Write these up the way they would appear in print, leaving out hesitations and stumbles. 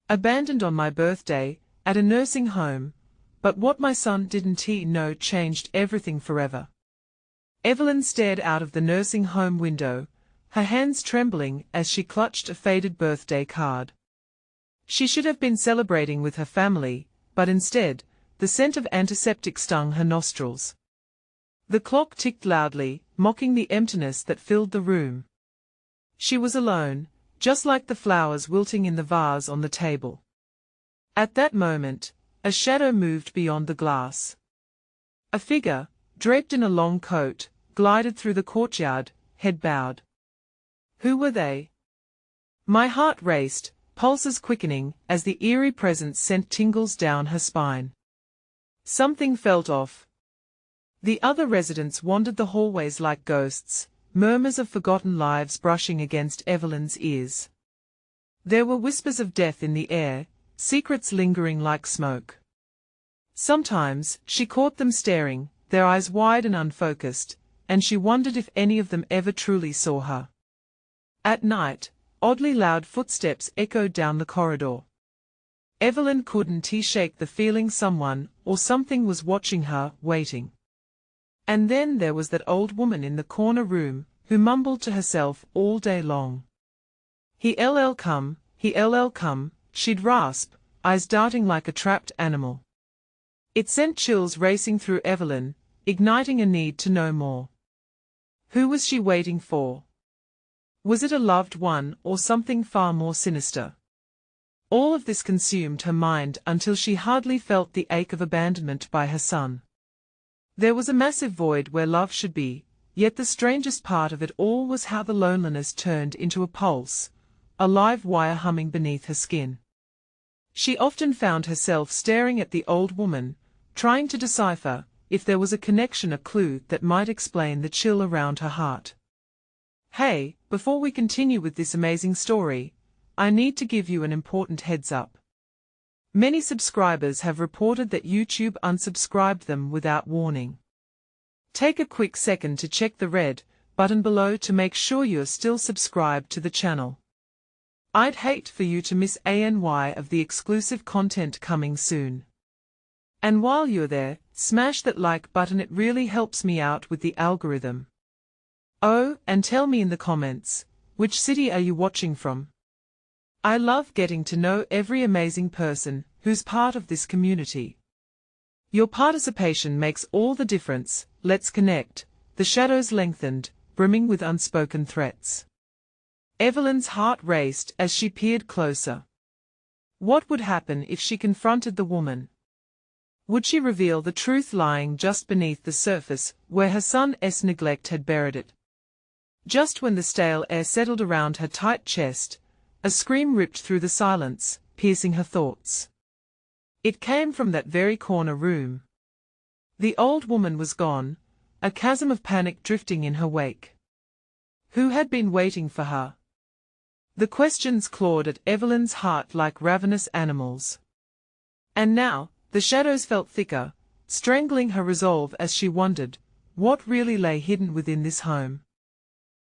Abandoned on my birthday, at a nursing home, but what my son didn't he know changed everything forever. Evelyn stared out of the nursing home window, her hands trembling as she clutched a faded birthday card. She should have been celebrating with her family, but instead, the scent of antiseptic stung her nostrils. The clock ticked loudly, mocking the emptiness that filled the room. She was alone, just like the flowers wilting in the vase on the table. At that moment, a shadow moved beyond the glass. A figure, draped in a long coat, glided through the courtyard, head bowed. Who were they? My heart raced, pulses quickening, as the eerie presence sent tingles down her spine. Something felt off. The other residents wandered the hallways like ghosts, murmurs of forgotten lives brushing against Evelyn's ears. There were whispers of death in the air, secrets lingering like smoke. Sometimes, she caught them staring, their eyes wide and unfocused, and she wondered if any of them ever truly saw her. At night, oddly loud footsteps echoed down the corridor. Evelyn couldn't shake the feeling someone or something was watching her, waiting. And then there was that old woman in the corner room, who mumbled to herself all day long. He'll come, she'd rasp, eyes darting like a trapped animal. It sent chills racing through Evelyn, igniting a need to know more. Who was she waiting for? Was it a loved one or something far more sinister? All of this consumed her mind until she hardly felt the ache of abandonment by her son. There was a massive void where love should be, yet the strangest part of it all was how the loneliness turned into a pulse, a live wire humming beneath her skin. She often found herself staring at the old woman, trying to decipher if there was a connection, a clue that might explain the chill around her heart. Hey, before we continue with this amazing story, I need to give you an important heads up. Many subscribers have reported that YouTube unsubscribed them without warning. Take a quick second to check the red button below to make sure you're still subscribed to the channel. I'd hate for you to miss any of the exclusive content coming soon. And while you're there, smash that like button, it really helps me out with the algorithm. Oh, and tell me in the comments, which city are you watching from? I love getting to know every amazing person who's part of this community. Your participation makes all the difference. Let's connect. The shadows lengthened, brimming with unspoken threats. Evelyn's heart raced as she peered closer. What would happen if she confronted the woman? Would she reveal the truth lying just beneath the surface, where her son's neglect had buried it? Just when the stale air settled around her tight chest, a scream ripped through the silence, piercing her thoughts. It came from that very corner room. The old woman was gone, a chasm of panic drifting in her wake. Who had been waiting for her? The questions clawed at Evelyn's heart like ravenous animals. And now, the shadows felt thicker, strangling her resolve as she wondered, what really lay hidden within this home?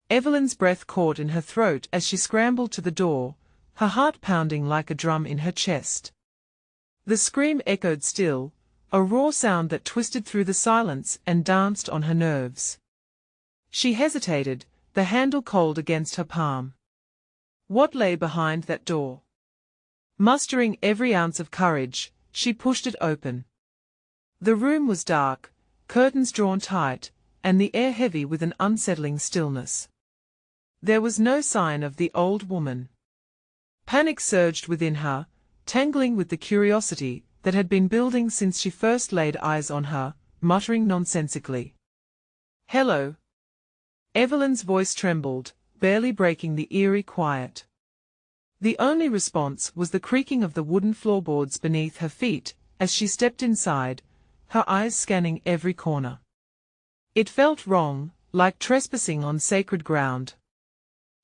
Evelyn's breath caught in her throat as she scrambled to the door, her heart pounding like a drum in her chest. The scream echoed still, a raw sound that twisted through the silence and danced on her nerves. She hesitated, the handle cold against her palm. What lay behind that door? Mustering every ounce of courage, she pushed it open. The room was dark, curtains drawn tight, and the air heavy with an unsettling stillness. There was no sign of the old woman. Panic surged within her, tangling with the curiosity that had been building since she first laid eyes on her, muttering nonsensically. "Hello." Evelyn's voice trembled, barely breaking the eerie quiet. The only response was the creaking of the wooden floorboards beneath her feet as she stepped inside, her eyes scanning every corner. It felt wrong, like trespassing on sacred ground.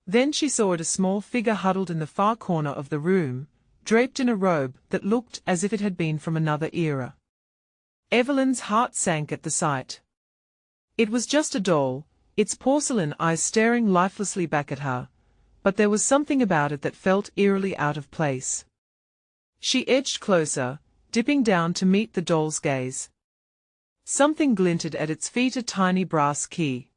Then she saw a small figure huddled in the far corner of the room, draped in a robe that looked as if it had been from another era. Evelyn's heart sank at the sight. It was just a doll, its porcelain eyes staring lifelessly back at her, but there was something about it that felt eerily out of place. She edged closer, dipping down to meet the doll's gaze. Something glinted at its feet, a tiny brass key.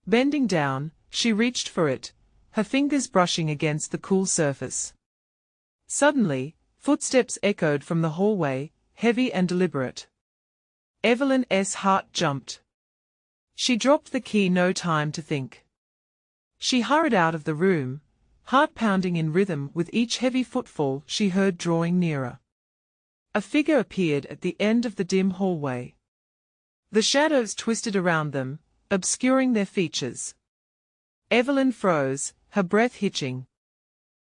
Bending down, she reached for it, her fingers brushing against the cool surface. Suddenly, footsteps echoed from the hallway, heavy and deliberate. Evelyn's heart jumped. She dropped the key, no time to think. She hurried out of the room, heart pounding in rhythm with each heavy footfall she heard drawing nearer. A figure appeared at the end of the dim hallway. The shadows twisted around them, obscuring their features. Evelyn froze, her breath hitching.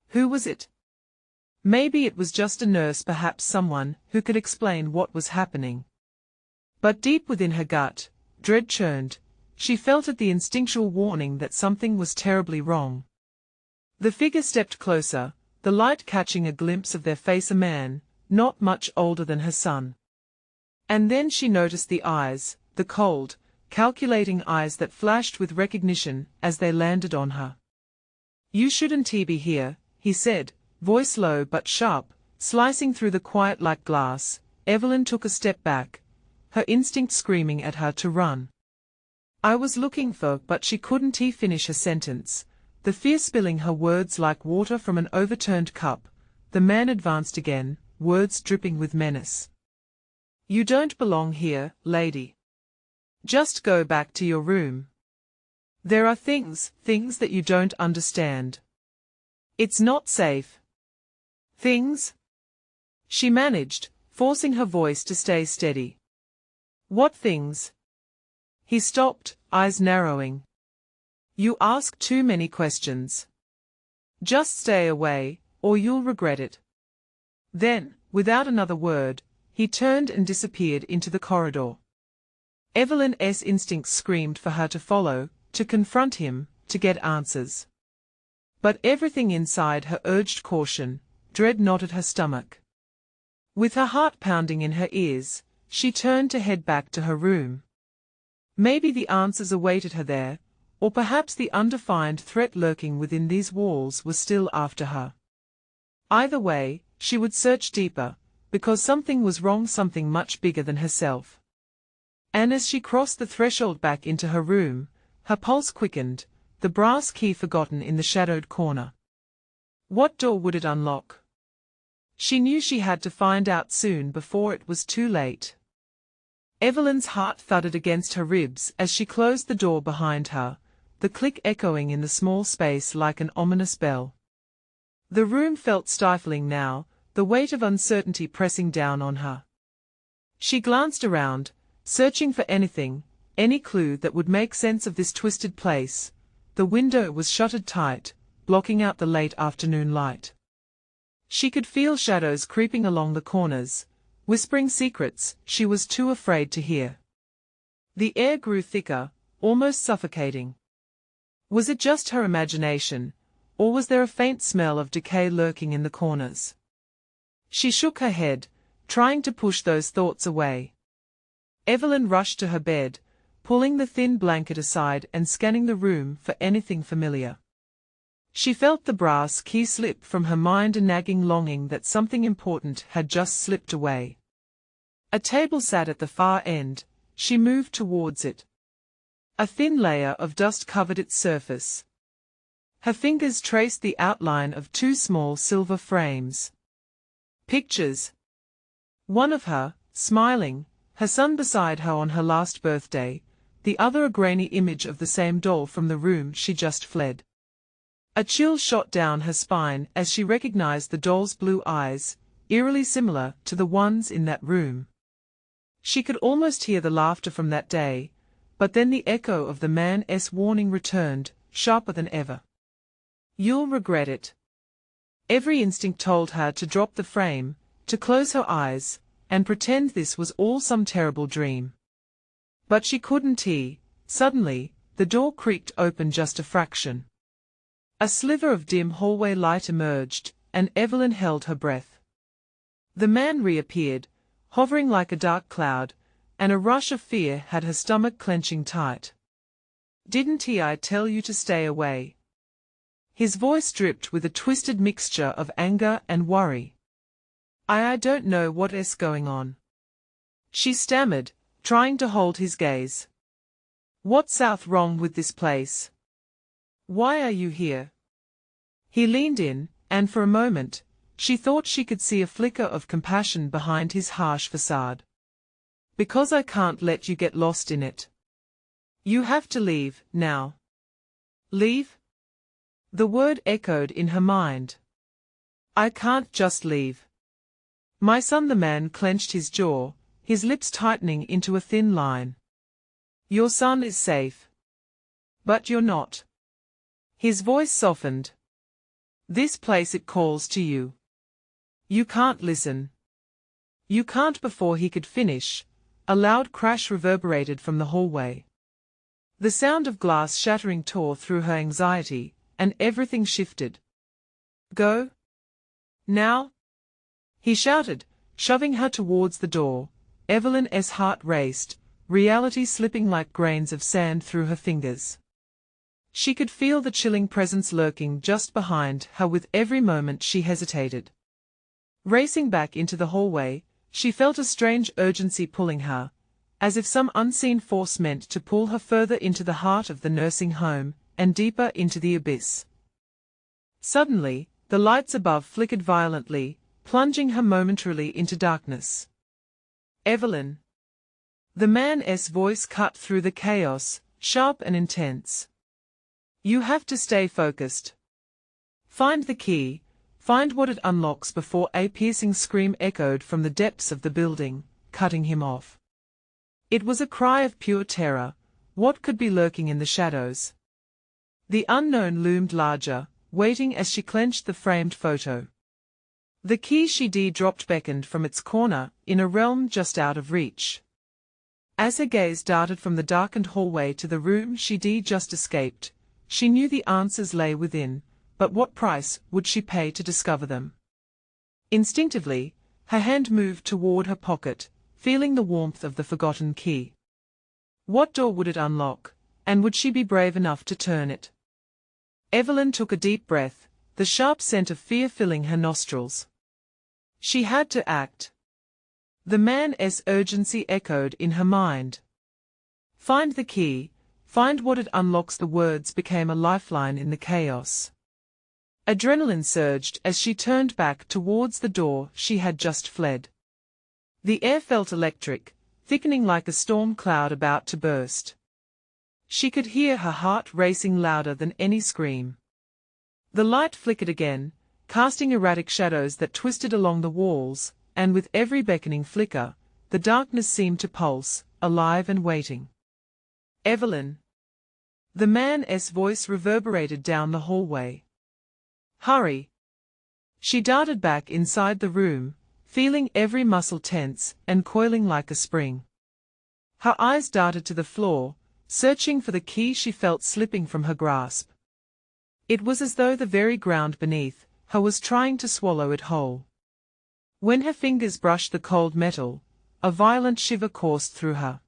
Who was it? Maybe it was just a nurse, perhaps someone who could explain what was happening. But deep within her gut, dread churned. She felt it, the instinctual warning that something was terribly wrong. The figure stepped closer, the light catching a glimpse of their face, a man, not much older than her son. And then she noticed the eyes, the cold, calculating eyes that flashed with recognition as they landed on her. "You shouldn't be here," he said, voice low but sharp, slicing through the quiet like glass. Evelyn took a step back, her instinct screaming at her to run. "I was looking for," but she couldn't finish her sentence, the fear spilling her words like water from an overturned cup. The man advanced again, words dripping with menace. "You don't belong here, lady. Just go back to your room. There are things that you don't understand. It's not safe." "Things?" she managed, forcing her voice to stay steady. "What things?" He stopped, eyes narrowing. "You ask too many questions. Just stay away, or you'll regret it." Then, without another word, he turned and disappeared into the corridor. Evelyn's instincts screamed for her to follow, to confront him, to get answers. But everything inside her urged caution. Dread knotted her stomach. With her heart pounding in her ears, she turned to head back to her room. Maybe the answers awaited her there, or perhaps the undefined threat lurking within these walls was still after her. Either way, she would search deeper, because something was wrong, something much bigger than herself. And as she crossed the threshold back into her room, her pulse quickened, the brass key forgotten in the shadowed corner. What door would it unlock? She knew she had to find out soon before it was too late. Evelyn's heart thudded against her ribs as she closed the door behind her, the click echoing in the small space like an ominous bell. The room felt stifling now, the weight of uncertainty pressing down on her. She glanced around, searching for anything, any clue that would make sense of this twisted place. The window was shuttered tight, blocking out the late afternoon light. She could feel shadows creeping along the corners, whispering secrets she was too afraid to hear. The air grew thicker, almost suffocating. Was it just her imagination, or was there a faint smell of decay lurking in the corners? She shook her head, trying to push those thoughts away. Evelyn rushed to her bed, pulling the thin blanket aside and scanning the room for anything familiar. She felt the brass key slip from her mind, a nagging longing that something important had just slipped away. A table sat at the far end. She moved towards it. A thin layer of dust covered its surface. Her fingers traced the outline of two small silver frames. Pictures. One of her, smiling, her son beside her on her last birthday, the other a grainy image of the same doll from the room she just fled. A chill shot down her spine as she recognized the doll's blue eyes, eerily similar to the ones in that room. She could almost hear the laughter from that day, but then the echo of the man's warning returned, sharper than ever. "You'll regret it." Every instinct told her to drop the frame, to close her eyes, and pretend this was all some terrible dream. But she couldn't. Suddenly, the door creaked open just a fraction. A sliver of dim hallway light emerged, and Evelyn held her breath. The man reappeared, hovering like a dark cloud, and a rush of fear had her stomach clenching tight. "Didn't I tell you to stay away?" His voice dripped with a twisted mixture of anger and worry. I don't know what is going on," she stammered, trying to hold his gaze. "What's south wrong with this place? Why are you here?" He leaned in, and for a moment, she thought she could see a flicker of compassion behind his harsh facade. "Because I can't let you get lost in it. You have to leave, now." "Leave?" The word echoed in her mind. "I can't just leave. My son." The man clenched his jaw, his lips tightening into a thin line. "Your son is safe. But you're not." His voice softened. "This place, it calls to you. You can't listen. You can't." Before he could finish, a loud crash reverberated from the hallway. The sound of glass shattering tore through her anxiety, and everything shifted. "Go? Now?" he shouted, shoving her towards the door. Evelyn's heart raced, reality slipping like grains of sand through her fingers. She could feel the chilling presence lurking just behind her with every moment she hesitated. Racing back into the hallway, she felt a strange urgency pulling her, as if some unseen force meant to pull her further into the heart of the nursing home, and deeper into the abyss. Suddenly, the lights above flickered violently, plunging her momentarily into darkness. "Evelyn!" The man's voice cut through the chaos, sharp and intense. "You have to stay focused. Find the key, find what it unlocks." Before a piercing scream echoed from the depths of the building, cutting him off. It was a cry of pure terror. What could be lurking in the shadows? The unknown loomed larger, waiting as she clenched the framed photo. The key she dropped beckoned from its corner, in a realm just out of reach. As her gaze darted from the darkened hallway to the room she just escaped, she knew the answers lay within, but what price would she pay to discover them? Instinctively, her hand moved toward her pocket, feeling the warmth of the forgotten key. What door would it unlock, and would she be brave enough to turn it? Evelyn took a deep breath, the sharp scent of fear filling her nostrils. She had to act. The man's urgency echoed in her mind. "Find the key, find what it unlocks." The words became a lifeline in the chaos. Adrenaline surged as she turned back towards the door she had just fled. The air felt electric, thickening like a storm cloud about to burst. She could hear her heart racing louder than any scream. The light flickered again, casting erratic shadows that twisted along the walls, and with every beckoning flicker, the darkness seemed to pulse, alive and waiting. "Evelyn!" The man's voice reverberated down the hallway. "Hurry!" She darted back inside the room, feeling every muscle tense and coiling like a spring. Her eyes darted to the floor, searching for the key she felt slipping from her grasp. It was as though the very ground beneath her was trying to swallow it whole. When her fingers brushed the cold metal, a violent shiver coursed through her.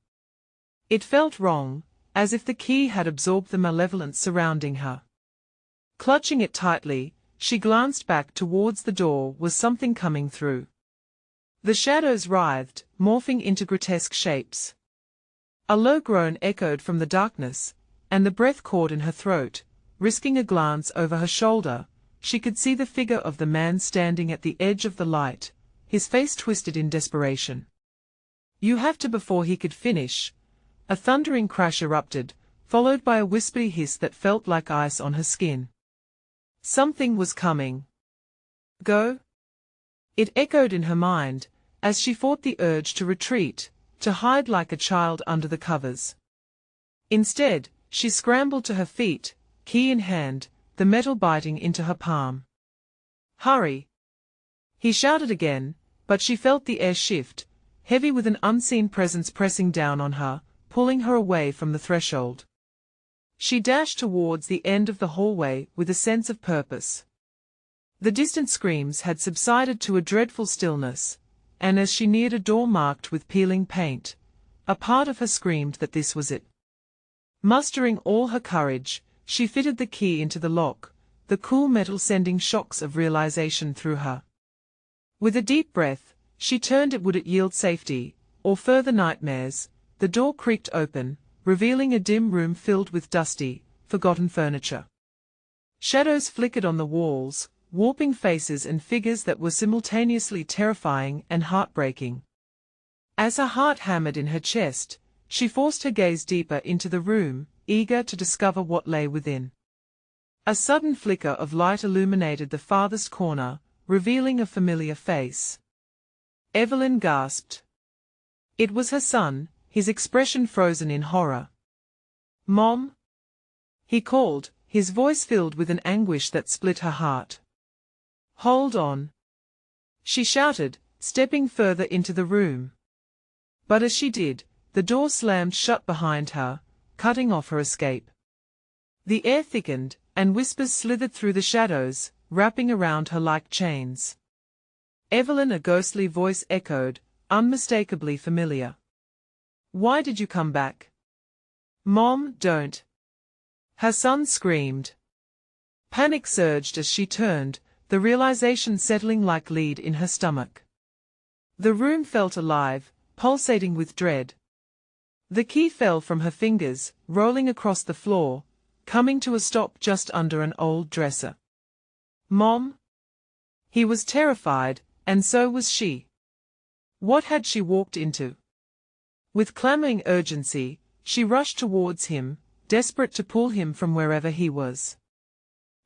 It felt wrong, as if the key had absorbed the malevolence surrounding her. Clutching it tightly, she glanced back towards the door. Was something coming through? The shadows writhed, morphing into grotesque shapes. A low groan echoed from the darkness, and the breath caught in her throat. Risking a glance over her shoulder, she could see the figure of the man standing at the edge of the light, his face twisted in desperation. "You have to." Before he could finish, a thundering crash erupted, followed by a whispery hiss that felt like ice on her skin. Something was coming. "Go?" It echoed in her mind, as she fought the urge to retreat, to hide like a child under the covers. Instead, she scrambled to her feet, key in hand, the metal biting into her palm. "Hurry!" he shouted again, but she felt the air shift, heavy with an unseen presence pressing down on her, pulling her away from the threshold. She dashed towards the end of the hallway with a sense of purpose. The distant screams had subsided to a dreadful stillness, and as she neared a door marked with peeling paint, a part of her screamed that this was it. Mustering all her courage, she fitted the key into the lock, the cool metal sending shocks of realization through her. With a deep breath, she turned. Would it yield safety, or further nightmares? The door creaked open, revealing a dim room filled with dusty, forgotten furniture. Shadows flickered on the walls, warping faces and figures that were simultaneously terrifying and heartbreaking. As her heart hammered in her chest, she forced her gaze deeper into the room, eager to discover what lay within. A sudden flicker of light illuminated the farthest corner, revealing a familiar face. Evelyn gasped. It was her son, his expression frozen in horror. "Mom?" he called, his voice filled with an anguish that split her heart. "Hold on," she shouted, stepping further into the room. But as she did, the door slammed shut behind her, cutting off her escape. The air thickened, and whispers slithered through the shadows, wrapping around her like chains. "Evelyn," a ghostly voice echoed, unmistakably familiar. "Why did you come back?" "Mom, don't!" her son screamed. Panic surged as she turned, the realization settling like lead in her stomach. The room felt alive, pulsating with dread. The key fell from her fingers, rolling across the floor, coming to a stop just under an old dresser. "Mom?" He was terrified, and so was she. What had she walked into? With clamoring urgency, she rushed towards him, desperate to pull him from wherever he was.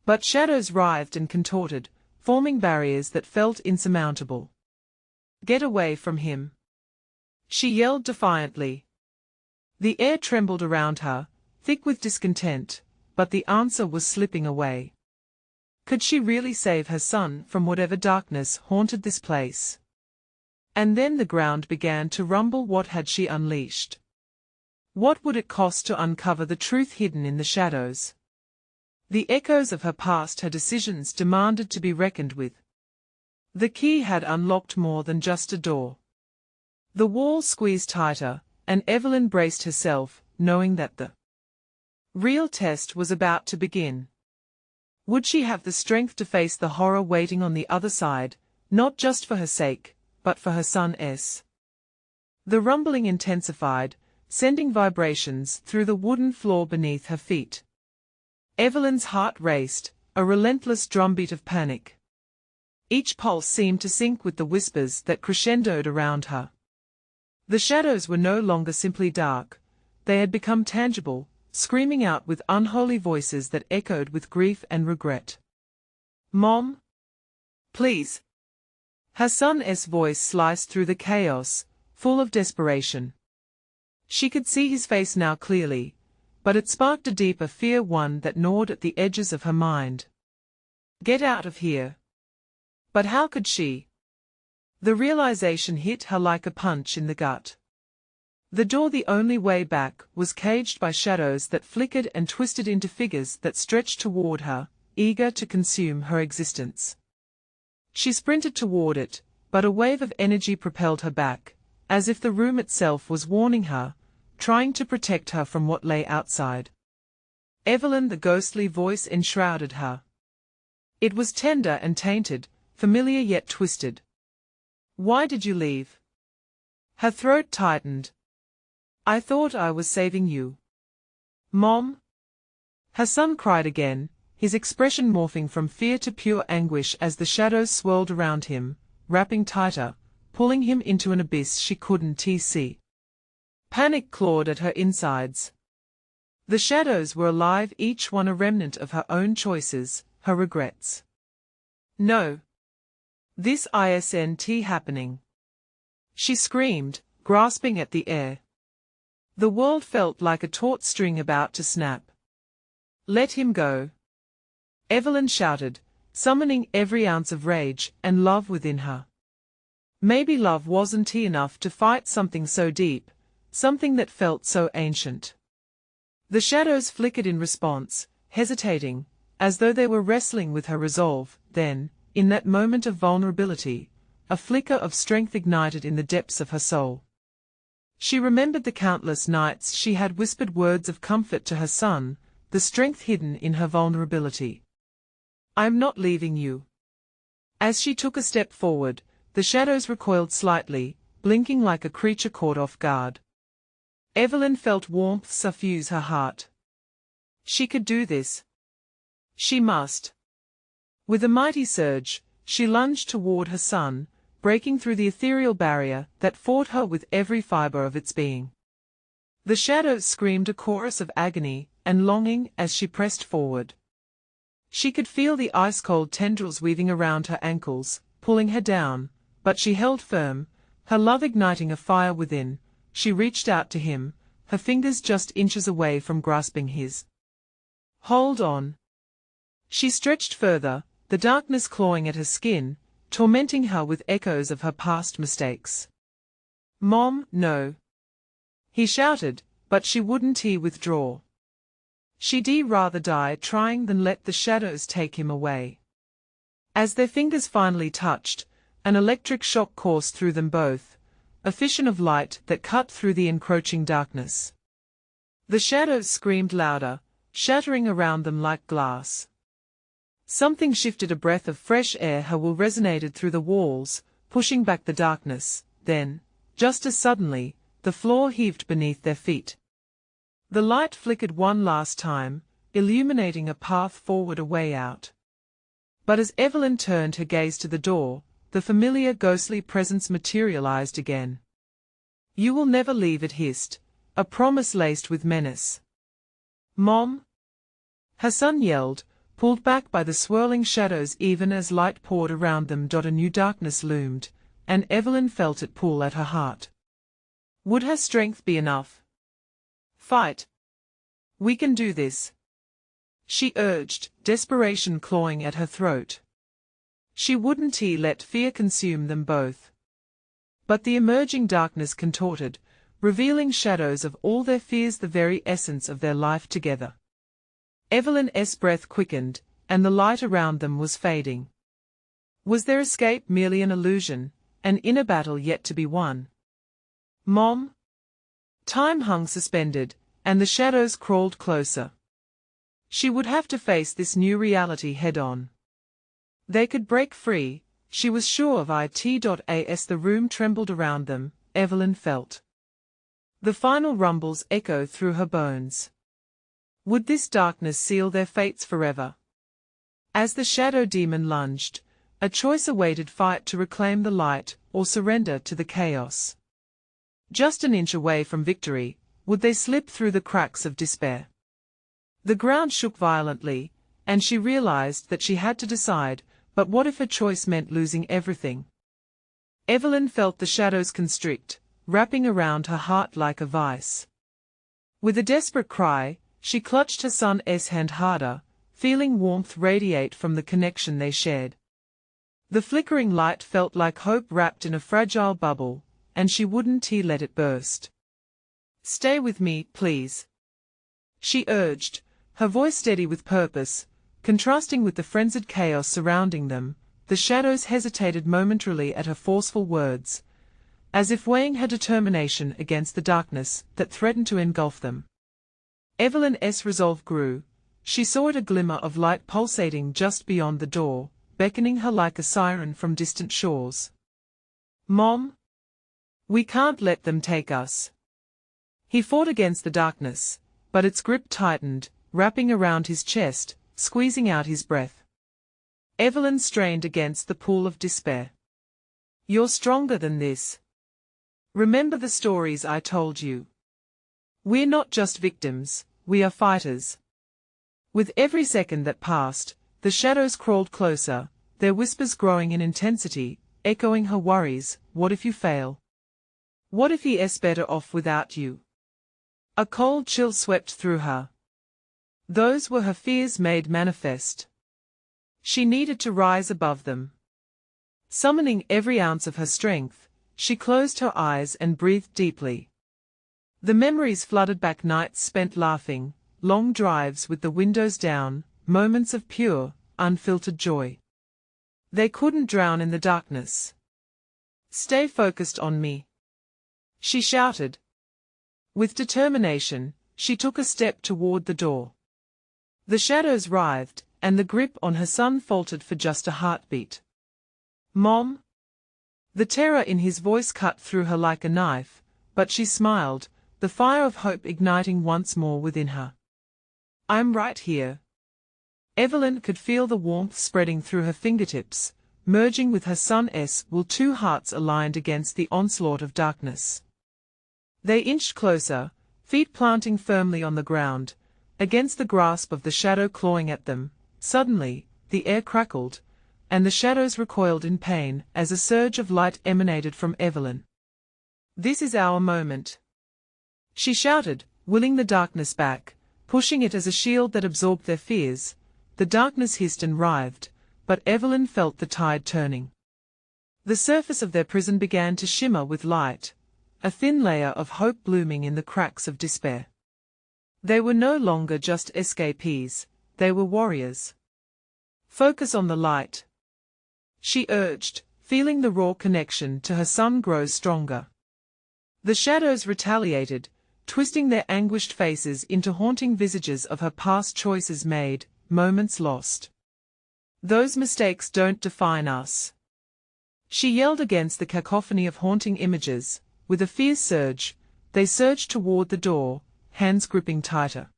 But shadows writhed and contorted, forming barriers that felt insurmountable. "Get away from him!" she yelled defiantly. The air trembled around her, thick with discontent, but the answer was slipping away. Could she really save her son from whatever darkness haunted this place? And then the ground began to rumble. What had she unleashed? What would it cost to uncover the truth hidden in the shadows? The echoes of her past, her decisions demanded to be reckoned with. The key had unlocked more than just a door. The wall squeezed tighter, and Evelyn braced herself, knowing that the real test was about to begin. Would she have the strength to face the horror waiting on the other side, not just for her sake, but for her son's? The rumbling intensified, sending vibrations through the wooden floor beneath her feet. Evelyn's heart raced, a relentless drumbeat of panic. Each pulse seemed to sync with the whispers that crescendoed around her. The shadows were no longer simply dark, they had become tangible, screaming out with unholy voices that echoed with grief and regret. "Mom? Please!" Her son's voice sliced through the chaos, full of desperation. She could see his face now clearly, but it sparked a deeper fear, one that gnawed at the edges of her mind. "Get out of here!" But how could she? The realization hit her like a punch in the gut. The door, the only way back, was caged by shadows that flickered and twisted into figures that stretched toward her, eager to consume her existence. She sprinted toward it, but a wave of energy propelled her back, as if the room itself was warning her, trying to protect her from what lay outside. "Evelyn," the ghostly voice enshrouded her. It was tender and tainted, familiar yet twisted. "Why did you leave?" Her throat tightened. "I thought I was saving you." "Mom?" Her son cried again, his expression morphing from fear to pure anguish as the shadows swirled around him, wrapping tighter, pulling him into an abyss she couldn't see. Panic clawed at her insides. The shadows were alive, each one a remnant of her own choices, her regrets. "No. This isn't happening!" she screamed, grasping at the air. The world felt like a taut string about to snap. "Let him go!" Evelyn shouted, summoning every ounce of rage and love within her. Maybe love wasn't enough to fight something so deep, something that felt so ancient. The shadows flickered in response, hesitating, as though they were wrestling with her resolve. Then, in that moment of vulnerability, a flicker of strength ignited in the depths of her soul. She remembered the countless nights she had whispered words of comfort to her son, the strength hidden in her vulnerability. "I'm not leaving you." As she took a step forward, the shadows recoiled slightly, blinking like a creature caught off guard. Evelyn felt warmth suffuse her heart. She could do this. She must. With a mighty surge, she lunged toward her son, breaking through the ethereal barrier that fought her with every fiber of its being. The shadows screamed a chorus of agony and longing as she pressed forward. She could feel the ice-cold tendrils weaving around her ankles, pulling her down, but she held firm, her love igniting a fire within. She reached out to him, her fingers just inches away from grasping his. "Hold on." She stretched further, the darkness clawing at her skin, tormenting her with echoes of her past mistakes. "Mom, no." He shouted, but she wouldn't withdraw. She'd rather die trying than let the shadows take him away. As their fingers finally touched, an electric shock coursed through them both, a fission of light that cut through the encroaching darkness. The shadows screamed louder, shattering around them like glass. Something shifted, a breath of fresh air resonated through the walls, pushing back the darkness. Then, just as suddenly, the floor heaved beneath their feet. The light flickered one last time, illuminating a path forward, a way out. But as Evelyn turned her gaze to the door, the familiar ghostly presence materialized again. "You will never leave," it hissed, a promise laced with menace. "Mom?" her son yelled, pulled back by the swirling shadows even as light poured around them. A new darkness loomed, and Evelyn felt it pull at her heart. Would her strength be enough? "Fight. We can do this," she urged, desperation clawing at her throat. She wouldn't let fear consume them both. But the emerging darkness contorted, revealing shadows of all their fears, the very essence of their life together. Evelyn's breath quickened, and the light around them was fading. Was their escape merely an illusion, an inner battle yet to be won? "Mom?" Time hung suspended, and the shadows crawled closer. She would have to face this new reality head-on. They could break free, she was sure of it. As the room trembled around them, Evelyn felt the final rumbles echo through her bones. Would this darkness seal their fates forever? As the shadow demon lunged, a choice awaited: fight to reclaim the light, or surrender to the chaos. Just an inch away from victory, would they slip through the cracks of despair? The ground shook violently, and she realized that she had to decide, but what if her choice meant losing everything? Evelyn felt the shadows constrict, wrapping around her heart like a vice. With a desperate cry, she clutched her son's hand harder, feeling warmth radiate from the connection they shared. The flickering light felt like hope wrapped in a fragile bubble, and she wouldn't let it burst. "Stay with me, please," she urged, her voice steady with purpose, contrasting with the frenzied chaos surrounding them. The shadows hesitated momentarily at her forceful words, as if weighing her determination against the darkness that threatened to engulf them. Evelyn's resolve grew. She saw a glimmer of light pulsating just beyond the door, beckoning her like a siren from distant shores. "Mom? We can't let them take us." He fought against the darkness, but its grip tightened, wrapping around his chest, squeezing out his breath. Evelyn strained against the pool of despair. "You're stronger than this. Remember the stories I told you. We're not just victims, we are fighters." With every second that passed, the shadows crawled closer, their whispers growing in intensity, echoing her worries. What if you fail? What if he's better off without you? A cold chill swept through her. Those were her fears made manifest. She needed to rise above them. Summoning every ounce of her strength, she closed her eyes and breathed deeply. The memories flooded back: nights spent laughing, long drives with the windows down, moments of pure, unfiltered joy. They couldn't drown in the darkness. "Stay focused on me," she shouted. With determination, she took a step toward the door. The shadows writhed, and the grip on her son faltered for just a heartbeat. "Mom?" The terror in his voice cut through her like a knife, but she smiled, the fire of hope igniting once more within her. "I'm right here." Evelyn could feel the warmth spreading through her fingertips, merging with her son's will, two hearts aligned against the onslaught of darkness. They inched closer, feet planting firmly on the ground, against the grasp of the shadow clawing at them. Suddenly, the air crackled, and the shadows recoiled in pain as a surge of light emanated from Evelyn. "This is our moment," she shouted, willing the darkness back, pushing it as a shield that absorbed their fears. The darkness hissed and writhed, but Evelyn felt the tide turning. The surface of their prison began to shimmer with light, a thin layer of hope blooming in the cracks of despair. They were no longer just escapees, they were warriors. "Focus on the light," she urged, feeling the raw connection to her son grow stronger. The shadows retaliated, twisting their anguished faces into haunting visages of her past choices made, moments lost. "Those mistakes don't define us," she yelled against the cacophony of haunting images. With a fierce surge, they surged toward the door, hands gripping tighter.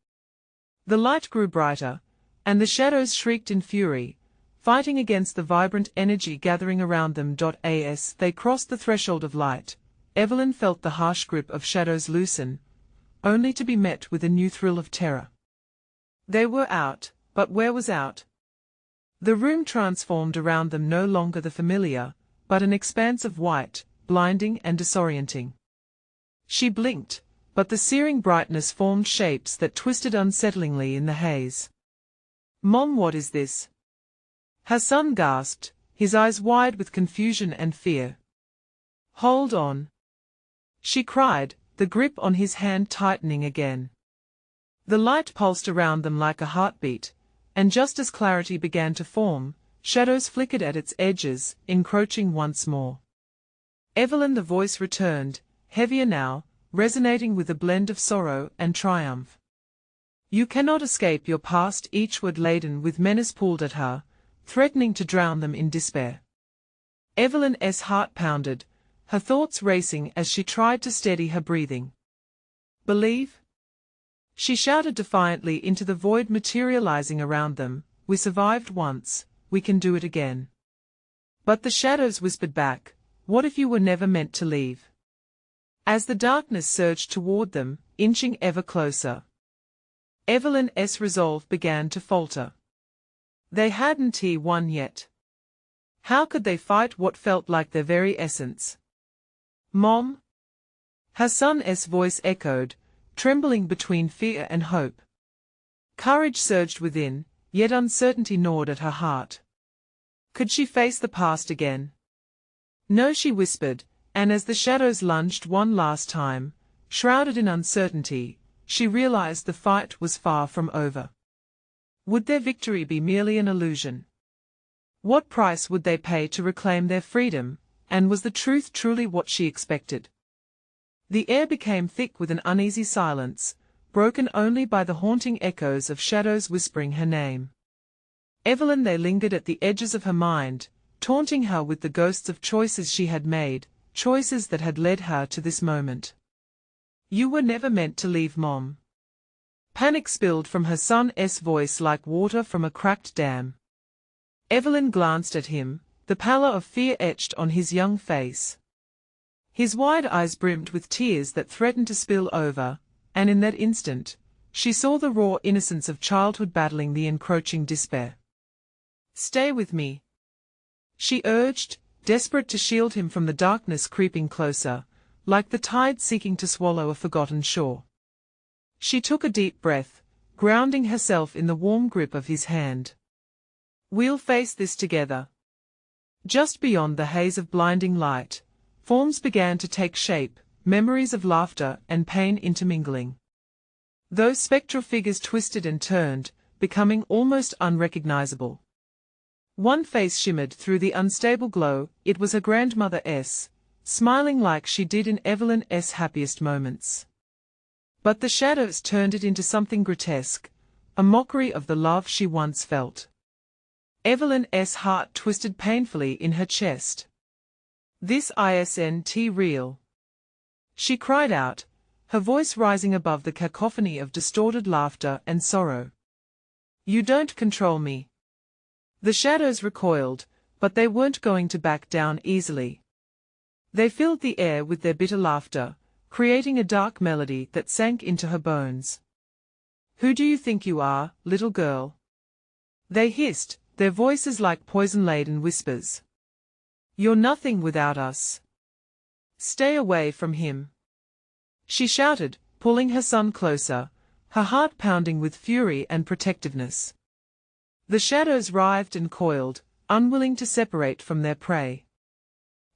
The light grew brighter, and the shadows shrieked in fury, fighting against the vibrant energy gathering around them. As they crossed the threshold of light, Evelyn felt the harsh grip of shadows loosen, only to be met with a new thrill of terror. They were out, but where was out? The room transformed around them, no longer the familiar, but an expanse of white, blinding and disorienting. She blinked, but the searing brightness formed shapes that twisted unsettlingly in the haze. "Mom, what is this?" her son gasped, his eyes wide with confusion and fear. "Hold on," she cried, the grip on his hand tightening again. The light pulsed around them like a heartbeat, and just as clarity began to form, shadows flickered at its edges, encroaching once more. "Evelyn," the voice returned, heavier now, resonating with a blend of sorrow and triumph. "You cannot escape your past," each word laden with menace pulled at her, threatening to drown them in despair. Evelyn's heart pounded, her thoughts racing as she tried to steady her breathing. "Believe?" she shouted defiantly into the void materializing around them. "We survived once, we can do it again." But the shadows whispered back, "What if you were never meant to leave?" As the darkness surged toward them, inching ever closer, Evelyn's resolve began to falter. They hadn't won yet. How could they fight what felt like their very essence? "Mom?" her son's voice echoed, trembling between fear and hope. Courage surged within, yet uncertainty gnawed at her heart. Could she face the past again? "No," she whispered, and as the shadows lunged one last time, shrouded in uncertainty, she realized the fight was far from over. Would their victory be merely an illusion? What price would they pay to reclaim their freedom, and was the truth truly what she expected? The air became thick with an uneasy silence, broken only by the haunting echoes of shadows whispering her name. Evelyn, they lingered at the edges of her mind, taunting her with the ghosts of choices she had made, choices that had led her to this moment. "You were never meant to leave, Mom." Panic spilled from her son's voice like water from a cracked dam. Evelyn glanced at him, the pallor of fear etched on his young face. His wide eyes brimmed with tears that threatened to spill over, and in that instant, she saw the raw innocence of childhood battling the encroaching despair. "Stay with me," she urged, desperate to shield him from the darkness creeping closer, like the tide seeking to swallow a forgotten shore. She took a deep breath, grounding herself in the warm grip of his hand. "We'll face this together." Just beyond the haze of blinding light, forms began to take shape, memories of laughter and pain intermingling. Those spectral figures twisted and turned, becoming almost unrecognizable. One face shimmered through the unstable glow. It was her grandmother's, smiling like she did in Evelyn's happiest moments. But the shadows turned it into something grotesque, a mockery of the love she once felt. Evelyn's heart twisted painfully in her chest. This isn't real. She cried out, her voice rising above the cacophony of distorted laughter and sorrow. You don't control me. The shadows recoiled, but they weren't going to back down easily. They filled the air with their bitter laughter, creating a dark melody that sank into her bones. Who do you think you are, little girl? They hissed, their voices like poison-laden whispers. You're nothing without us. Stay away from him. She shouted, pulling her son closer, her heart pounding with fury and protectiveness. The shadows writhed and coiled, unwilling to separate from their prey.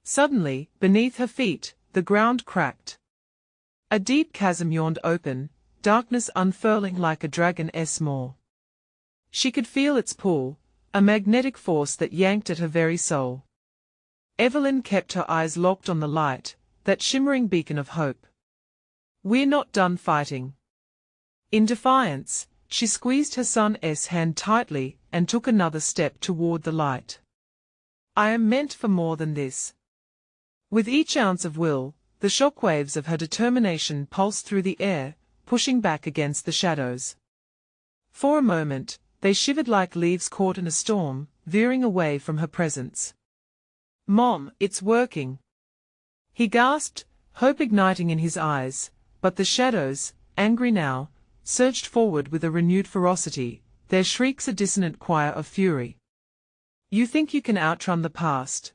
Suddenly, beneath her feet, the ground cracked. A deep chasm yawned open, darkness unfurling like a dragon's maw. She could feel its pull, a magnetic force that yanked at her very soul. Evelyn kept her eyes locked on the light, that shimmering beacon of hope. We're not done fighting. In defiance, she squeezed her son's hand tightly and took another step toward the light. I am meant for more than this. With each ounce of will, the shockwaves of her determination pulsed through the air, pushing back against the shadows. For a moment, they shivered like leaves caught in a storm, veering away from her presence. Mom, it's working. He gasped, hope igniting in his eyes, but the shadows, angry now, surged forward with a renewed ferocity, their shrieks a dissonant choir of fury. You think you can outrun the past?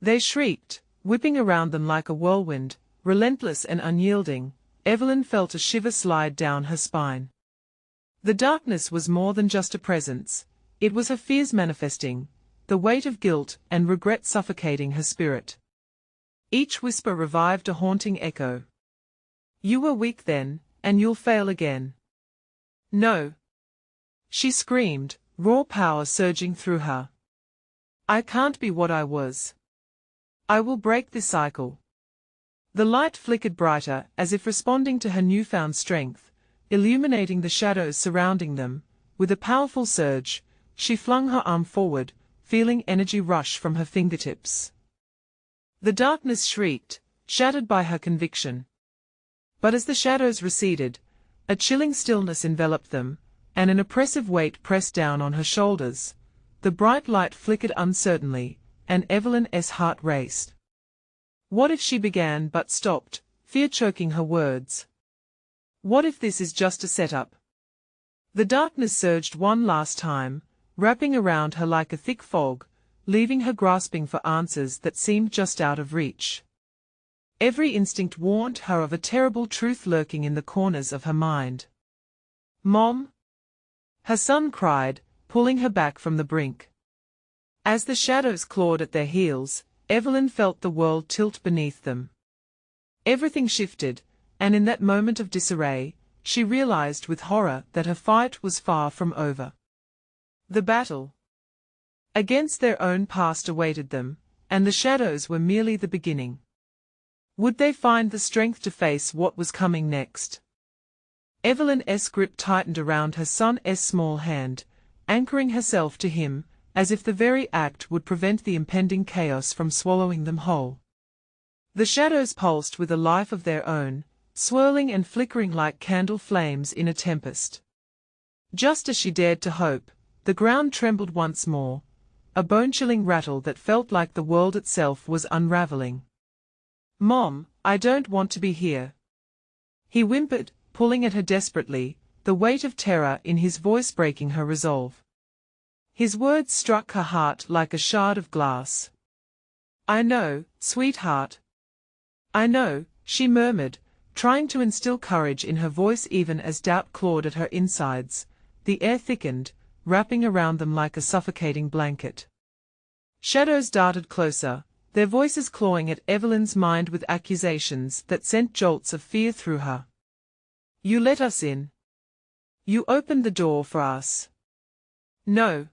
They shrieked, whipping around them like a whirlwind, relentless and unyielding. Evelyn felt a shiver slide down her spine. The darkness was more than just a presence, it was her fears manifesting, the weight of guilt and regret suffocating her spirit. Each whisper revived a haunting echo. You were weak then, and you'll fail again. No. She screamed, raw power surging through her. I can't be what I was. I will break this cycle. The light flickered brighter, as if responding to her newfound strength, illuminating the shadows surrounding them. With a powerful surge, she flung her arm forward, feeling energy rush from her fingertips. The darkness shrieked, shattered by her conviction. But as the shadows receded, a chilling stillness enveloped them, and an oppressive weight pressed down on her shoulders. The bright light flickered uncertainly, and Evelyn's heart raced. What if she began but stopped, fear choking her words? What if this is just a setup? The darkness surged one last time, wrapping around her like a thick fog, leaving her grasping for answers that seemed just out of reach. Every instinct warned her of a terrible truth lurking in the corners of her mind. Mom? Her son cried, pulling her back from the brink. As the shadows clawed at their heels, Evelyn felt the world tilt beneath them. Everything shifted, and in that moment of disarray, she realized with horror that her fight was far from over. The battle against their own past awaited them, and the shadows were merely the beginning. Would they find the strength to face what was coming next? Evelyn's grip tightened around her son's small hand, anchoring herself to him, as if the very act would prevent the impending chaos from swallowing them whole. The shadows pulsed with a life of their own, swirling and flickering like candle flames in a tempest. Just as she dared to hope, the ground trembled once more, a bone-chilling rattle that felt like the world itself was unraveling. Mom, I don't want to be here. He whimpered, pulling at her desperately, the weight of terror in his voice breaking her resolve. His words struck her heart like a shard of glass. I know, sweetheart. I know, she murmured, trying to instill courage in her voice even as doubt clawed at her insides. The air thickened, wrapping around them like a suffocating blanket. Shadows darted closer, their voices clawing at Evelyn's mind with accusations that sent jolts of fear through her. You let us in. You opened the door for us. No.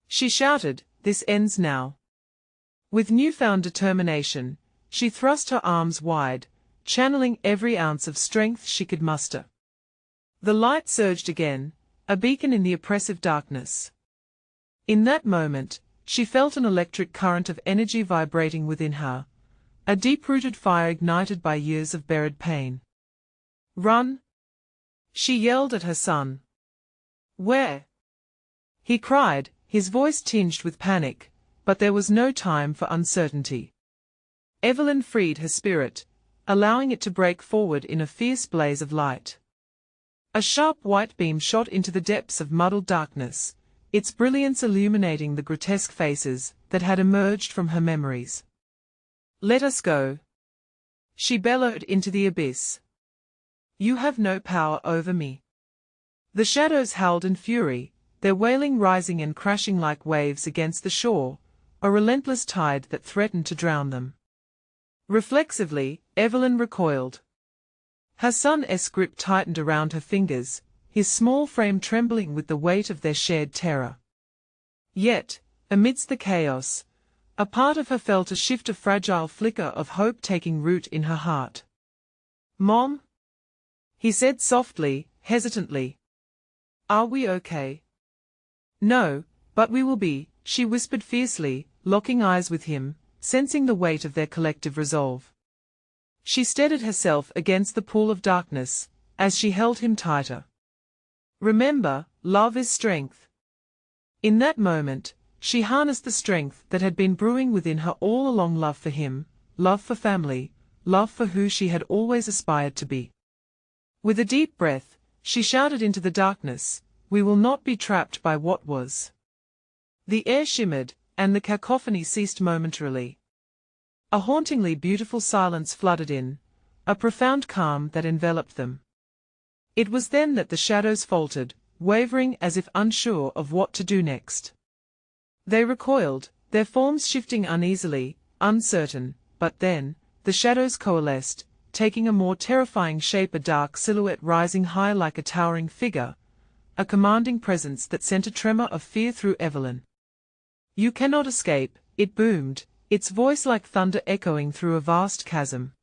She shouted, this ends now. With newfound determination, she thrust her arms wide, channeling every ounce of strength she could muster. The light surged again, a beacon in the oppressive darkness. In that moment, she felt an electric current of energy vibrating within her, a deep-rooted fire ignited by years of buried pain. "Run!" she yelled at her son. "Where?" he cried, his voice tinged with panic, but there was no time for uncertainty. Evelyn freed her spirit, allowing it to break forward in a fierce blaze of light. A sharp white beam shot into the depths of muddled darkness, its brilliance illuminating the grotesque faces that had emerged from her memories. "Let us go!" she bellowed into the abyss. "You have no power over me." The shadows howled in fury, their wailing rising and crashing like waves against the shore, a relentless tide that threatened to drown them. Reflexively, Evelyn recoiled. Her son's grip tightened around her fingers, his small frame trembling with the weight of their shared terror. Yet, amidst the chaos, a part of her felt a shift of fragile flicker of hope taking root in her heart. "Mom?" he said softly, hesitantly. "Are we okay?" "No, but we will be," she whispered fiercely, locking eyes with him, sensing the weight of their collective resolve. She steadied herself against the pool of darkness, as she held him tighter. "Remember, love is strength." In that moment, she harnessed the strength that had been brewing within her all along, love for him, love for family, love for who she had always aspired to be. With a deep breath, she shouted into the darkness, "We will not be trapped by what was." The air shimmered, and the cacophony ceased momentarily. A hauntingly beautiful silence flooded in, a profound calm that enveloped them. It was then that the shadows faltered, wavering as if unsure of what to do next. They recoiled, their forms shifting uneasily, uncertain, but then, the shadows coalesced, taking a more terrifying shape, a dark silhouette rising high like a towering figure, a commanding presence that sent a tremor of fear through Evelyn. "You cannot escape," it boomed, its voice like thunder echoing through a vast chasm.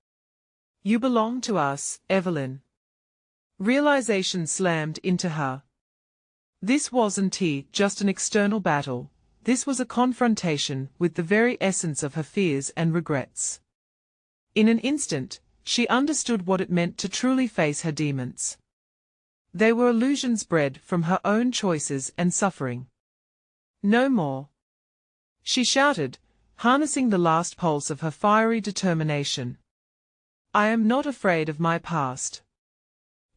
"You belong to us, Evelyn." Realization slammed into her. This wasn't just an external battle, this was a confrontation with the very essence of her fears and regrets. In an instant, she understood what it meant to truly face her demons. They were illusions bred from her own choices and suffering. "No more!" she shouted, harnessing the last pulse of her fiery determination. "I am not afraid of my past.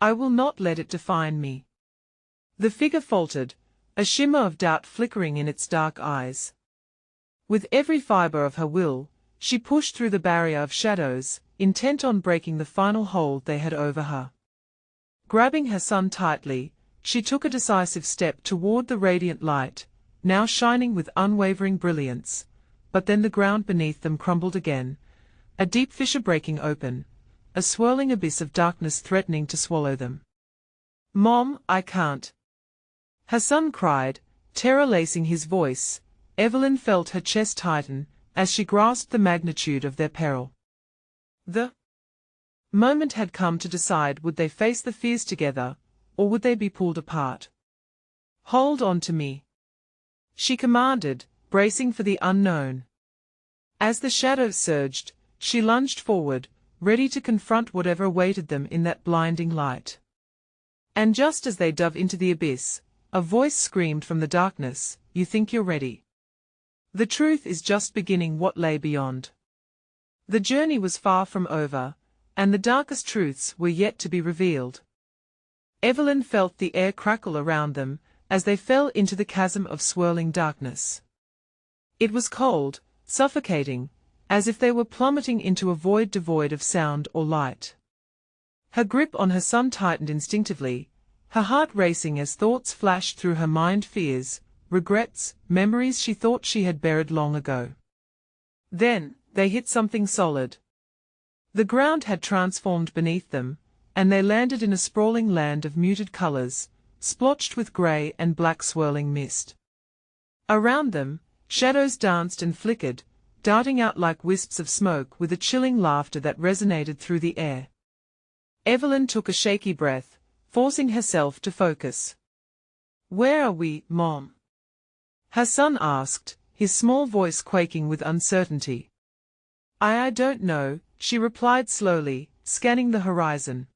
I will not let it define me." The figure faltered, a shimmer of doubt flickering in its dark eyes. With every fiber of her will, she pushed through the barrier of shadows, intent on breaking the final hold they had over her. Grabbing her son tightly, she took a decisive step toward the radiant light, now shining with unwavering brilliance, but then the ground beneath them crumbled again, a deep fissure breaking open, a swirling abyss of darkness threatening to swallow them. "Mom, I can't!" her son cried, terror lacing his voice. Evelyn felt her chest tighten, as she grasped the magnitude of their peril. The moment had come to decide, would they face the fears together, or would they be pulled apart? "Hold on to me," she commanded, bracing for the unknown. As the shadows surged, she lunged forward, ready to confront whatever awaited them in that blinding light. And just as they dove into the abyss, a voice screamed from the darkness, "You think you're ready? The truth is just beginning what lay beyond." The journey was far from over, and the darkest truths were yet to be revealed. Evelyn felt the air crackle around them, as they fell into the chasm of swirling darkness. It was cold, suffocating, as if they were plummeting into a void devoid of sound or light. Her grip on her son tightened instinctively, her heart racing as thoughts flashed through her mind, fears, regrets, memories she thought she had buried long ago. Then, they hit something solid. The ground had transformed beneath them, and they landed in a sprawling land of muted colors, splotched with gray and black swirling mist. Around them, shadows danced and flickered, darting out like wisps of smoke with a chilling laughter that resonated through the air. Evelyn took a shaky breath, forcing herself to focus. "Where are we, Mom?" her son asked, his small voice quaking with uncertainty. I don't know, she replied slowly, scanning the horizon.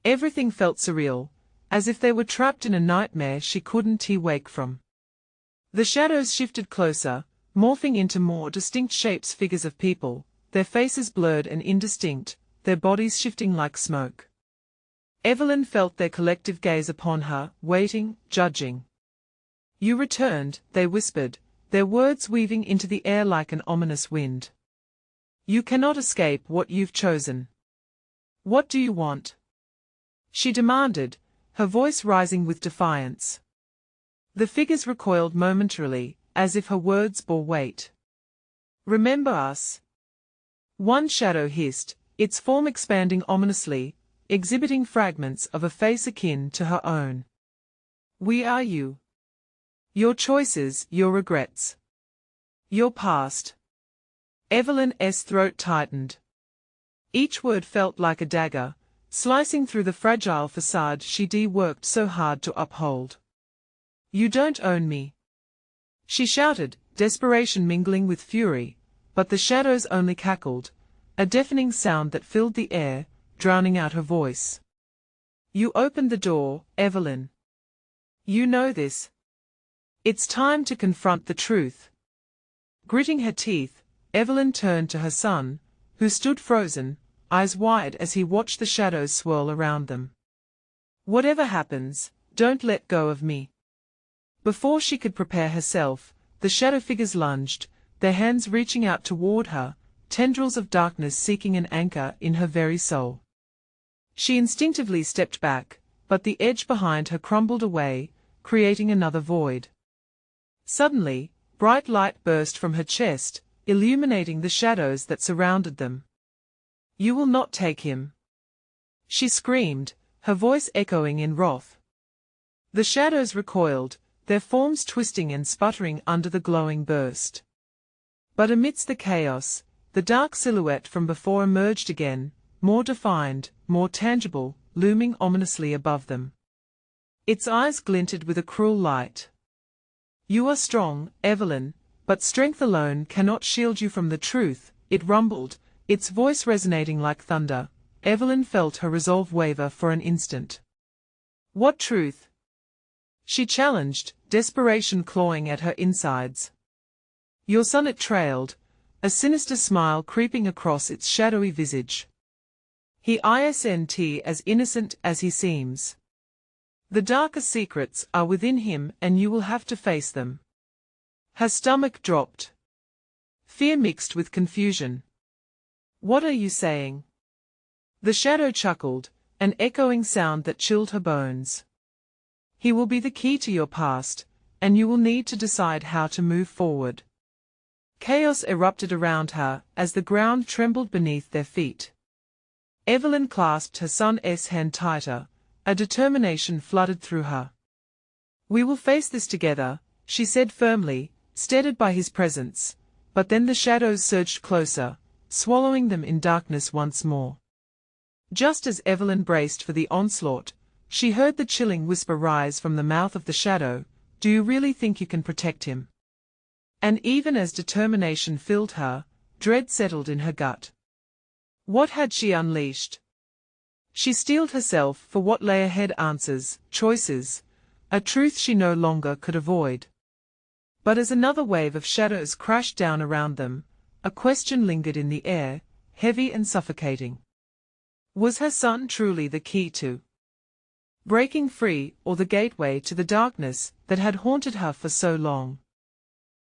Everything felt surreal, as if they were trapped in a nightmare she couldn't wake from. The shadows shifted closer, morphing into more distinct shapes, figures of people, their faces blurred and indistinct, their bodies shifting like smoke. Evelyn felt their collective gaze upon her, waiting, judging. You returned, they whispered, their words weaving into the air like an ominous wind. You cannot escape what you've chosen. What do you want? She demanded, her voice rising with defiance. The figures recoiled momentarily, as if her words bore weight. Remember us? One shadow hissed, its form expanding ominously, exhibiting fragments of a face akin to her own. We are you. Your choices, your regrets. Your past. Evelyn's throat tightened. Each word felt like a dagger, slicing through the fragile facade she'd worked so hard to uphold. You don't own me. She shouted, desperation mingling with fury, but the shadows only cackled, a deafening sound that filled the air, drowning out her voice. You opened the door, Evelyn. You know this. It's time to confront the truth. Gritting her teeth, Evelyn turned to her son, who stood frozen, eyes wide as he watched the shadows swirl around them. Whatever happens, don't let go of me. Before she could prepare herself, the shadow figures lunged, their hands reaching out toward her, tendrils of darkness seeking an anchor in her very soul. She instinctively stepped back, but the edge behind her crumbled away, creating another void. Suddenly, bright light burst from her chest, illuminating the shadows that surrounded them. You will not take him. She screamed, her voice echoing in wrath. The shadows recoiled, their forms twisting and sputtering under the glowing burst. But amidst the chaos, the dark silhouette from before emerged again, more defined, more tangible, looming ominously above them. Its eyes glinted with a cruel light. You are strong, Evelyn, but strength alone cannot shield you from the truth, it rumbled, its voice resonating like thunder. Evelyn felt her resolve waver for an instant. What truth? She challenged, desperation clawing at her insides. Your son, it trailed, a sinister smile creeping across its shadowy visage. He isn't as innocent as he seems. The darker secrets are within him and you will have to face them. Her stomach dropped. Fear mixed with confusion. What are you saying? The shadow chuckled, an echoing sound that chilled her bones. He will be the key to your past, and you will need to decide how to move forward. Chaos erupted around her as the ground trembled beneath their feet. Evelyn clasped her son's hand tighter, a determination flooded through her. We will face this together, she said firmly, steadied by his presence, but then the shadows surged closer, swallowing them in darkness once more. Just as Evelyn braced for the onslaught, she heard the chilling whisper rise from the mouth of the shadow, do you really think you can protect him? And even as determination filled her, dread settled in her gut. What had she unleashed? She steeled herself for what lay ahead, answers, choices, a truth she no longer could avoid. But as another wave of shadows crashed down around them, a question lingered in the air, heavy and suffocating. Was her son truly the key to breaking free, or the gateway to the darkness that had haunted her for so long?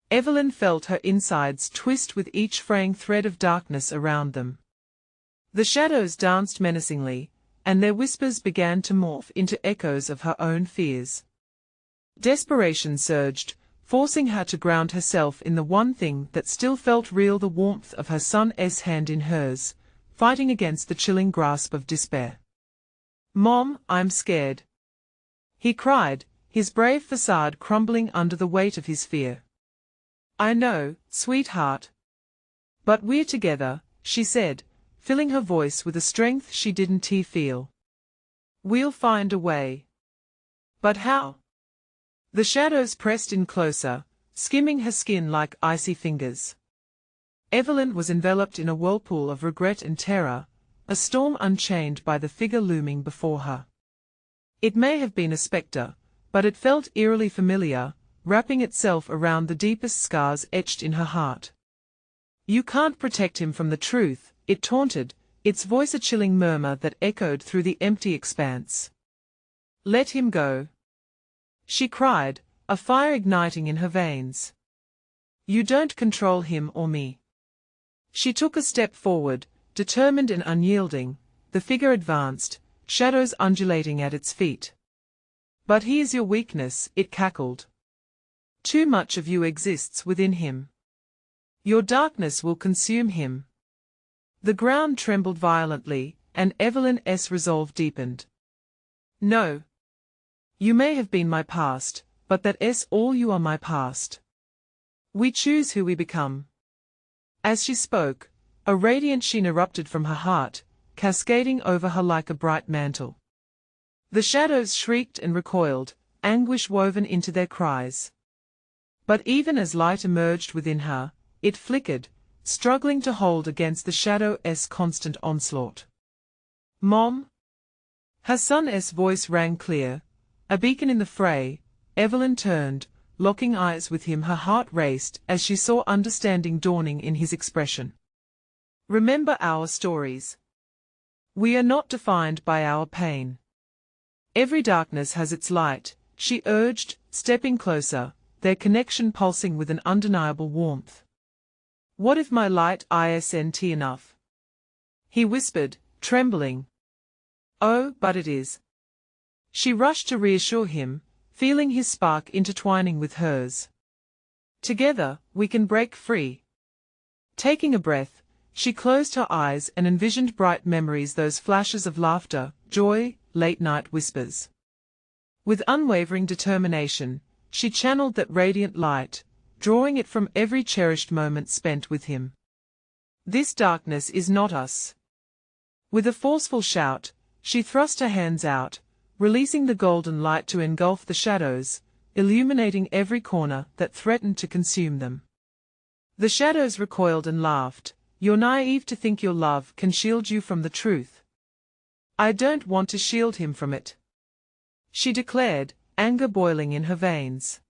Evelyn felt her insides twist with each fraying thread of darkness around them. The shadows danced menacingly, and their whispers began to morph into echoes of her own fears. Desperation surged, forcing her to ground herself in the one thing that still felt real, the warmth of her son's hand in hers, fighting against the chilling grasp of despair. Mom, I'm scared. He cried, his brave facade crumbling under the weight of his fear. I know, sweetheart. But we're together, she said, filling her voice with a strength she didn't feel. We'll find a way. But how? The shadows pressed in closer, skimming her skin like icy fingers. Evelyn was enveloped in a whirlpool of regret and terror, a storm unchained by the figure looming before her. It may have been a spectre, but it felt eerily familiar, wrapping itself around the deepest scars etched in her heart. "You can't protect him from the truth," it taunted, its voice a chilling murmur that echoed through the empty expanse. "Let him go," she cried, a fire igniting in her veins. "You don't control him or me." She took a step forward, determined and unyielding. The figure advanced, shadows undulating at its feet. "But he is your weakness," it cackled. "Too much of you exists within him. Your darkness will consume him." The ground trembled violently, and Evelyn's resolve deepened. "No. You may have been my past, but that's all you are. My past. We choose who we become." As she spoke, a radiant sheen erupted from her heart, cascading over her like a bright mantle. The shadows shrieked and recoiled, anguish woven into their cries. But even as light emerged within her, it flickered, struggling to hold against the shadow's constant onslaught. "Mom?" Her son's voice rang clear, a beacon in the fray. Evelyn turned, locking eyes with him. Her heart raced as she saw understanding dawning in his expression. "Remember our stories. We are not defined by our pain. Every darkness has its light," she urged, stepping closer, their connection pulsing with an undeniable warmth. "What if my light isn't enough?" he whispered, trembling. "Oh, but it is." She rushed to reassure him, feeling his spark intertwining with hers. "Together, we can break free." Taking a breath, she closed her eyes and envisioned bright memories, those flashes of laughter, joy, late-night whispers. With unwavering determination, she channeled that radiant light, drawing it from every cherished moment spent with him. "This darkness is not us." With a forceful shout, she thrust her hands out, releasing the golden light to engulf the shadows, illuminating every corner that threatened to consume them. The shadows recoiled and laughed. "You're naive to think your love can shield you from the truth." "I don't want to shield him from it," she declared, anger boiling in her veins.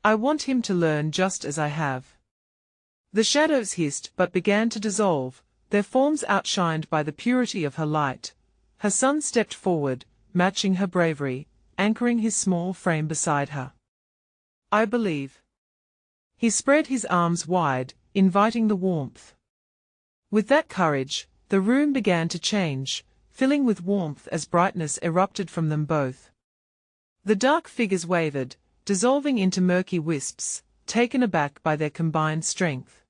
"I want him to learn just as I have." The shadows hissed but began to dissolve, their forms outshined by the purity of her light. Her son stepped forward, matching her bravery, anchoring his small frame beside her. "I believe." He spread his arms wide, inviting the warmth. With that courage, the room began to change, filling with warmth as brightness erupted from them both. The dark figures wavered, dissolving into murky wisps, taken aback by their combined strength.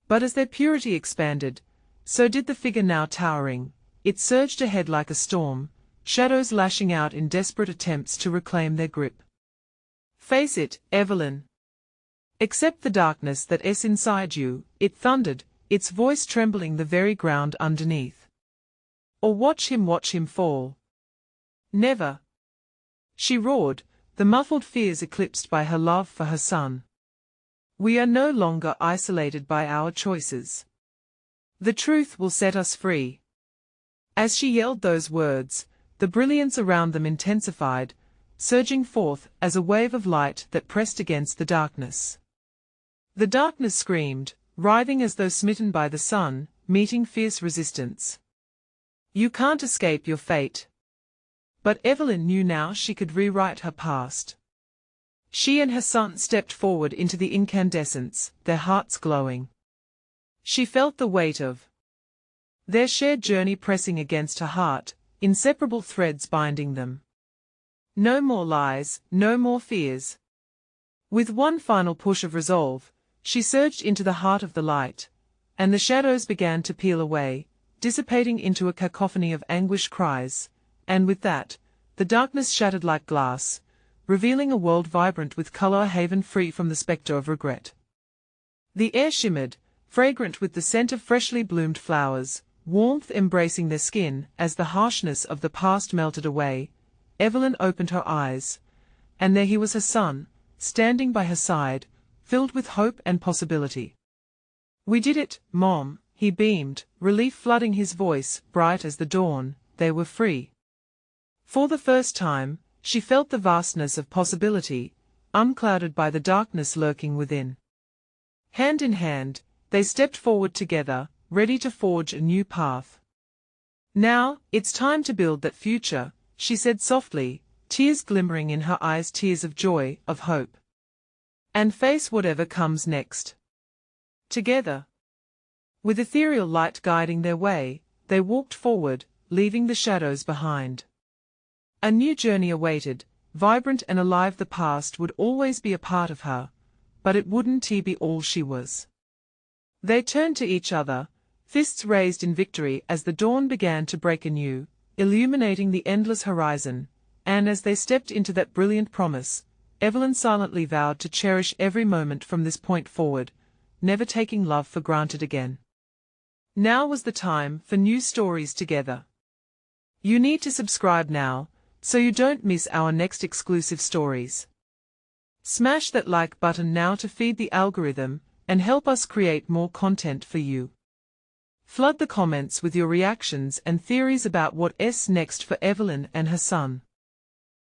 But as their purity expanded, so did the figure now towering. It surged ahead like a storm, shadows lashing out in desperate attempts to reclaim their grip. "Face it, Evelyn. Accept the darkness that's inside you," it thundered, its voice trembling the very ground underneath. "Or watch him fall." "Never," she roared, the muffled fears eclipsed by her love for her son. "We are no longer isolated by our choices. The truth will set us free." As she yelled those words, the brilliance around them intensified, surging forth as a wave of light that pressed against the darkness. The darkness screamed, writhing as though smitten by the sun, meeting fierce resistance. "You can't escape your fate." But Evelyn knew now she could rewrite her past. She and her son stepped forward into the incandescence, their hearts glowing. She felt the weight of their shared journey pressing against her heart, inseparable threads binding them. No more lies, no more fears. With one final push of resolve, she surged into the heart of the light, and the shadows began to peel away, dissipating into a cacophony of anguished cries, and with that, the darkness shattered like glass, revealing a world vibrant with color, a haven free from the spectre of regret. The air shimmered, fragrant with the scent of freshly bloomed flowers, warmth embracing their skin. As the harshness of the past melted away, Evelyn opened her eyes, and there he was, her son, standing by her side, filled with hope and possibility. "We did it, Mom," he beamed, relief flooding his voice, bright as the dawn. They were free. For the first time, she felt the vastness of possibility, unclouded by the darkness lurking within. Hand in hand, they stepped forward together, ready to forge a new path. "Now, it's time to build that future," she said softly, tears glimmering in her eyes, tears of joy, of hope. "And face whatever comes next. Together." With ethereal light guiding their way, they walked forward, leaving the shadows behind. A new journey awaited, vibrant and alive. The past would always be a part of her, but it wouldn't be all she was. They turned to each other, fists raised in victory as the dawn began to break anew, illuminating the endless horizon, and as they stepped into that brilliant promise, Evelyn silently vowed to cherish every moment from this point forward, never taking love for granted again. Now was the time for new stories together. You need to subscribe now, so you don't miss our next exclusive stories. Smash that like button now to feed the algorithm and help us create more content for you. Flood the comments with your reactions and theories about what's next for Evelyn and her son.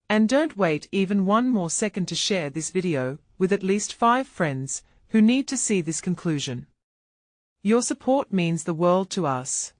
And don't wait even one more second to share this video with at least 5 friends who need to see this conclusion. Your support means the world to us.